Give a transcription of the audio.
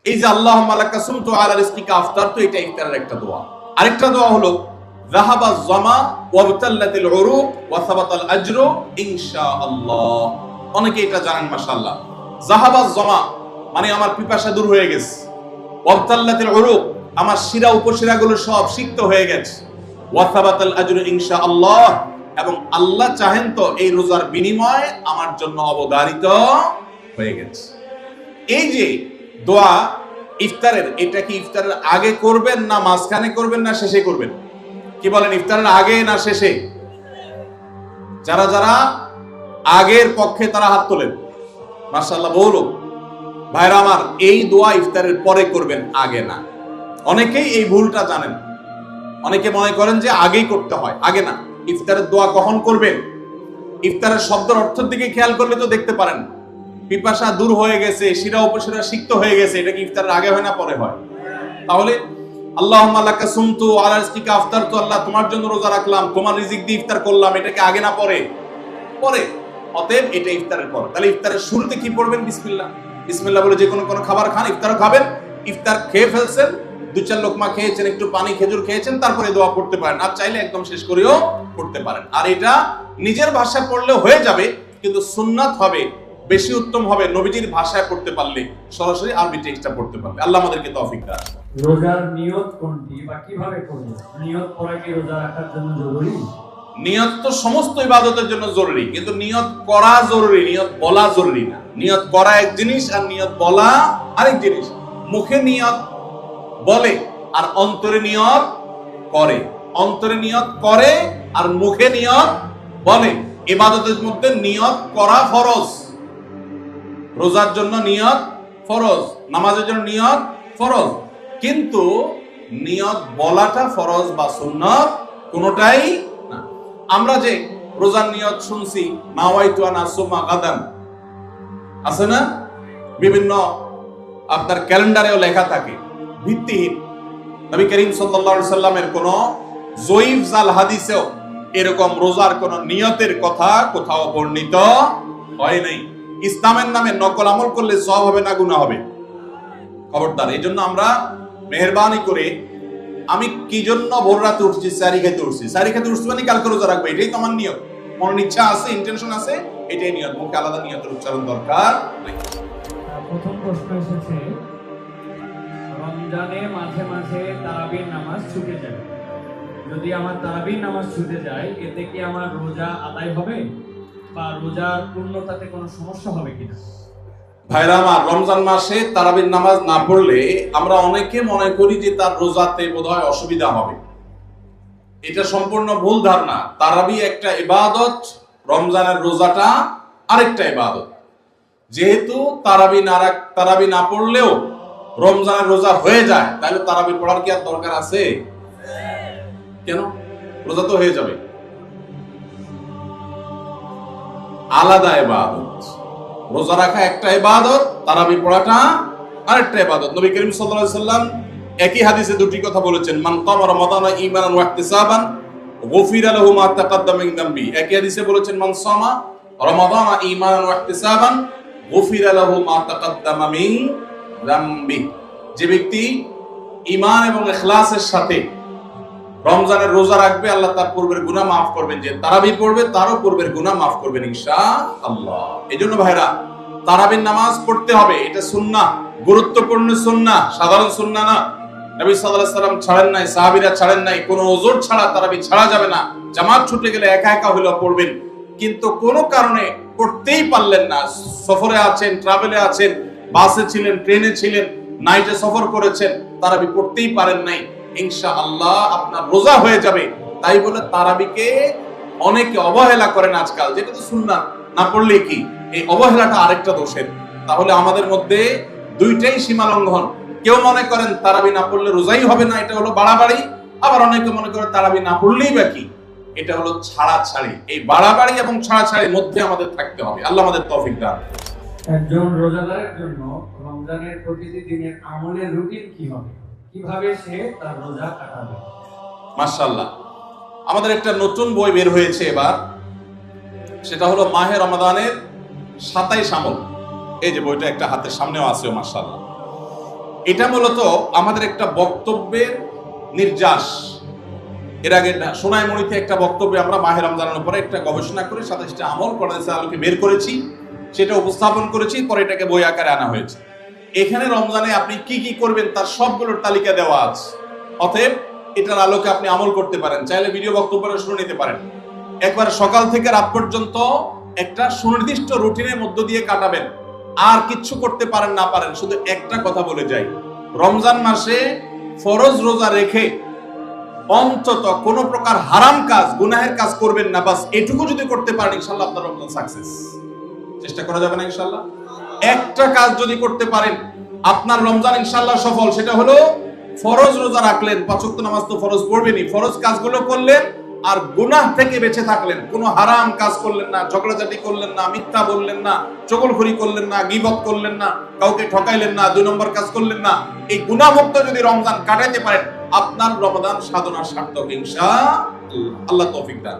এই যে আল্লাহুম্মা লাকা সুমতু আলা রিজকিকা আফতারতু, এটা ইফতারের একটা দোয়া। আরেকটা দোয়া হলো যাহাবা যামা ওয়াবতাল্লাতিল উরুক ওয়া সাবাতাল আজরু ইনশাআল্লাহ। অনেকে এটা জানেন মাশাআল্লাহ। যাহাবা যামা মানে আমার পিপাসা দূর হয়ে গেছে, ওয়াবতাল্লাতিল উরুক আমার শিরা উপশিরাগুলো সব সিক্ত হয়ে গেছে, ওয়া সাবাতাল আজরু ইনশাআল্লাহ এবং আল্লাহ চাহেন তো এই রোজার বিনিময় আমার জন্য অবধারিত হয়ে গেছে। এই যে দোয়া ইফতারের, এটা কি ইফতারের আগে করবেন না মাঝখানে করবেন না শেষে করবেন? কি বলেন, ইফতারের আগে না শেষে? যারা যারা আগের পক্ষে তারা হাত তোলেন, মাশাআল্লাহ। বলো ভাইরা আমার, এই দোয়া ইফতারের পরে করবেন, আগে না। অনেকেই এই ভুলটা জানেন, অনেকে মনে করেন যে আগেই করতে হয়, আগে না। ইফতারের দোয়া কখন করবেন? ইফতারের শব্দের অর্থের দিকে খেয়াল করলে তো দেখতে পারেন পিপাসা দূর হয়ে গেছে, শিরা উপশিরা সিক্ত হয়ে গেছে, এটা কি ইফতারের আগে হয় না পরে হয়? তাহলে আল্লাহুম্মা লাকা সুমতু আলা রিজকিকা আফতারতু, আল্লাহ তোমার জন্য রোজা রাখলাম, তোমার রিজিক দিয়ে ইফতার করলাম, এটা কি আগে না পরে? পরে। অতএব এটা ইফতারের পর। তাহলে ইফতারের শুরুতে কি পড়বেন? বিসমিল্লাহ। বিসমিল্লাহ বলে যে কোনো খাবার খান, ইফতারও খাবেন। ইফতার খেয়ে ফেলছেন, 2-4 লোকমা খেয়েছেন, একটু পানি খেজুর খেয়েছেন, তারপরে দোয়া পড়তে পারেন। আর চাইলে একদম শেষ করেও পড়তে পারেন। আর এটা নিজের ভাষায় পড়লে হয়ে যাবে, কিন্তু সুন্নাত হবে, বেশি উত্তম হবে নবীজির ভাষায় পড়তে পারলে, সরাসরি আরবি টেক্সটটা পড়তে পারলে। আল্লাহ আমাদেরকে তৌফিক দান। রোজার নিয়ত কোনটি বা কিভাবে করব? নিয়ত করা কি রোজা রাখার জন্য জরুরি? নিয়ত তো সমস্ত ইবাদতের জন্য জরুরি, কিন্তু নিয়ত করা জরুরি, নিয়ত বলা জরুরি না। নিয়ত করা এক জিনিস আর নিয়ত বলা আরেক জিনিস। মুখে নিয়ত বলে আর অন্তরে নিয়ত করে, অন্তরে নিয়ত করে আর মুখে নিয়ত বলে। ইবাদতের মধ্যে নিয়ত করা ফরজ। রোজার জন্য নিয়ত ফরজ, নামাজের জন্য নিয়ত ফরজ, কিন্তু নিয়ত বলাটা ফরজ বা সুন্নাত কোনোটাই না। আমরা যে রোজার নিয়ত শুনছি, নাওয়াইতু আন আসুমা গাদান, আছে না? বিভিন্ন আপনার ক্যালেন্ডারেও লেখা থাকে, ভিত্তিহীন। নবী করিম সাল্লাল্লাহু আলাইহি সাল্লামের কোন জয়ীফ জাল হাদিসেও এরকম রোজার কোন নিয়তের কথা কোথাও বর্ণিত হয় নাই। ইসলামের নামে নকল আমল করলে সওয়াব হবে না গুনাহ হবে? খবরদার। এই জন্য আমরা মেহেরবানি করে, আমি কি জন্য ভোর রাতে উঠছি? সারি খেতে উঠছি, সারি খেতে উঠছি মানে কালকে রোজা রাখবো, এটাই তো আমার নিয়ত। মনের ইচ্ছা আছে, ইন্টেনশন আছে, এটাই নিয়ত। মুখে আলাদা নিয়তের উচ্চারণ দরকার নেই। প্রথম প্রশ্ন এসেছে, রমজানে মাঝে মাঝে তারাবির নামাজ ছুটে যায়, যদি আমার তারাবির নামাজ ছুটে যায় এতে কি আমার রোজা আদায় হবে বা রোজার পূর্ণতাতে কোনো সমস্যা হবে কিনা? ভাইরা আমার, রমজান মাসে তারাবির নামাজ না পড়লে আমরা অনেকে মনে করি যে তার রোজাতে বোধহয় অসুবিধা হবে। এটা সম্পূর্ণ ভুল ধারণা। তারাবি একটা ইবাদত, রমজানের রোজাটা আরেকটা ইবাদত। যেহেতু তারাবি না পড়লেও রমজানের রোজা হয়ে যায়, তাহলে তারাবি পড়ার কি আর দরকার আছে? কেন? রোজা তো হয়ে যাবে। আলাদা ইবাদত। রোজা রাখা একটা ইবাদত, তারাবি পড়াটা আরেকটা ইবাদত। নবী করিম সাল্লাল্লাহু আলাইহি সাল্লাম একই হাদিসে দুটি কথা বলেছেন, মান কামা রমাদানা ঈমানান ওয়া ইহতিসাবান গুফিরা লাহু মা তাকাদ্দামা মিন যামবি। একই হাদিসে বলেছেন, মান সামা রমাদানা ঈমানান ওয়া ইহতিসাবান গুফিরা লাহু মা তাকাদ্দামা মিন যামবি। যে ব্যক্তি ঈমান এবং ইখলাসের সাথে রমজানের রোজা রাখবে, আল্লাহ তার পূর্বের গুনাহ মাফ করবেন। যে তারাবি পড়বে তারও পূর্বের গুনাহ মাফ করবেন ইনশাআল্লাহ। এজন্য ভাইরা, তারাবির নামাজ পড়তে হবে, এটা সুন্নাহ, গুরুত্বপূর্ণ সুন্নাহ, সাধারণ সুন্নাহ না। নবী সাল্লাল্লাহু আলাইহি সাল্লাম ছাড়েন নাই, সাহাবীরা ছাড়েন নাই, কোনো ওযর ছাড়া তারাবি ছাড়া যাবে না। জামাত ছুটে গেলে একা একা হলেও পড়বেন, কিন্তু কোনো কারণে পড়তেই পারলেন না, সফরে আছেন, ট্রাভেলে আছেন, বাসে ছিলেন, ট্রেনে ছিলেন, নাইটে সফর করেছেন, তারাবি পড়তেই পারেন নাই, ইনশাআল্লাহ আপনার রোজা হয়ে যাবে। তাই বলে তারাবিকে অনেকে অবহেলা করেন আজকাল, যেটা তো সুন্নাত, না পড়লে কি? এই অবহেলাটা আরেকটা দোষের। তাহলে আমাদের মধ্যে দুইটাই সীমা লঙ্ঘন। কেউ মনে করেন তারাবি না পড়লে রোজাই হবে না, এটা হলো বাড়াবাড়ি। আবার অনেকে মনে করে তারাবি না পড়লেই বা কি, এটা হলো ছাড়াছাড়ি। এই বাড়াবাড়ি এবং ছাড়াছাড়ির মধ্যে আমাদের থাকতে হবে। আল্লাহ আমাদের তৌফিক দান। একজন রোজাদারের জন্য রমজানের প্রতিটি দিনের আমলের রুটিন কি হবে, কিভাবে সে তার রোজা কাটাবে? মাশাআল্লাহ, আমাদের একটা নতুন বই বের হয়েছে এবার, সেটা হলো মাহে রমাদানের 27 আমল। এই যে বইটা একটা হাতের সামনেও আছে, মাশাআল্লাহ। এটা মূলত আমাদের একটা বক্তব্যের নির্যাস। এর আগে সোনাইমণিতে একটা বক্তব্যে আমরা মাহে রমজানের উপরে একটা গবেষণা করে 27টা আমল কোরআনের আলোকে বের করেছি, সেটা উপস্থাপন করেছি, পরে এটাকে বই আকারে আনা হয়েছে। এখানে রমজানে আপনি কি কি করবেন তার সবগুলোর তালিকা দেওয়া আছে। অতএব এটার আলোকে আপনি আমল করতে পারেন, চাইলে ভিডিও বক্তব্যটা শুনে নিতে পারেন। একবার সকাল থেকে রাত পর্যন্ত একটা সুনির্দিষ্ট রুটিনের মধ্য দিয়ে কাটাবেন, আর কিচ্ছু করতে পারেন না পারেন, শুধু একটা কথা বলে যাই, রমজান মাসে ফরজ রোজা রেখে অন্তত কোন প্রকার হারাম কাজ, গুনাহের কাজ করবেন না। বাস এটুকু যদি করতে পারেন ইনশাআল্লাহ আপনার রমজান সাকসেস। চেষ্টা করা যাবে না ইনশাআল্লাহ? একটা কাজ যদি করতে পারেন আপনার রমজান ইনশাআল্লাহ সফল। সেটা হলো ফরজ রোজা রাখলেন, 5 ওয়াক্ত নামাজ তো ফরজ পড়বেনই, ফরজ কাজগুলো করলেন আর গুনাহ থেকে বেঁচে থাকলেন, কোনো হারাম কাজ করলেন না, ঝগড়াঝাটি করলেন না, মিথ্যা বললেন না, চগলখড়ি করলেন না, গীবত করলেন না, কাউকে ঠকাইলেন না, 2 নম্বর কাজ করলেন না। এই গুনাহমুক্ত যদি রমজান কাটাইতে পারেন আপনার রমজান সাধনার সার্থক ইনশাআল্লাহ। আল্লাহ তৌফিক দান।